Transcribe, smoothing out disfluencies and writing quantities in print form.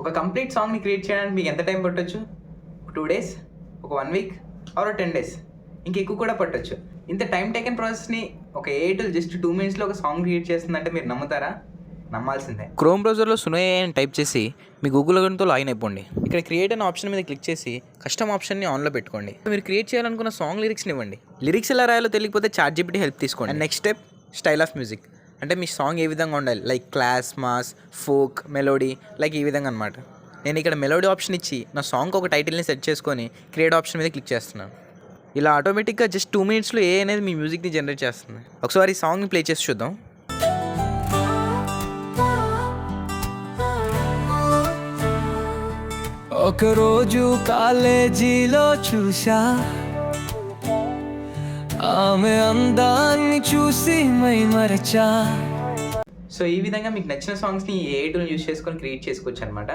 ఒక కంప్లీట్ సాంగ్ని క్రియేట్ చేయడానికి మీకు ఎంత టైం పట్టొచ్చు? 2 days, ఒక 1 week ఆర్ 10 days, ఇంకెక్కువ కూడా పట్టొచ్చు. ఇంత టైం టేకెన్ ప్రాసెస్ని ఒక AI టూల్ జస్ట్ 2 minutesలో ఒక సాంగ్ క్రియేట్ చేస్తుందంటే మీరు నమ్ముతారా? నమ్మాల్సిందే. క్రోమ్ బ్రౌజర్లో సునో AI అని టైప్ చేసి మీ గూగుల్ అకౌంట్తో లాగిన్ అయిపోండి. ఇక్కడ క్రియేట్ అనే ఆప్షన్ మీద క్లిక్ చేసి కస్టమ్ ఆప్షన్ని ఆన్లో పెట్టుకోండి. మీరు క్రియేట్ చేయాలనుకున్న సాంగ్ లిరిక్స్ని ఇవ్వండి. లిరిక్స్ ఎలా రాయాలో తెలియకపోతే ChatGPT హెల్ప్ తీసుకోండి. And next step, style of music. అంటే మీ సాంగ్ ఏ విధంగా ఉండాలి, like class, mass, folk, melody, like ఈ విధంగా అనమాట. నేను ఇక్కడ మెలోడీ ఆప్షన్ ఇచ్చి నా సాంగ్కి ఒక టైటిల్ని సెట్ చేసుకొని క్రియేట్ ఆప్షన్ మీద క్లిక్ చేస్తున్నాను. ఇలా ఆటోమేటిక్గా జస్ట్ 2 minutesలో AI అనేది మీ మ్యూజిక్ని జనరేట్ చేస్తుంది. ఒకసారి ఈ సాంగ్ని ప్లే చేసి చూద్దాం. ఒకరోజు కాలేజీలో చూసా ఆమె అందాన్ని చూసి మైమరచా. సో ఈ విధంగా మీకు నచ్చిన సాంగ్స్ని AI టూల్ యూస్ చేసుకొని క్రియేట్ చేసుకోవచ్చు అనమాట.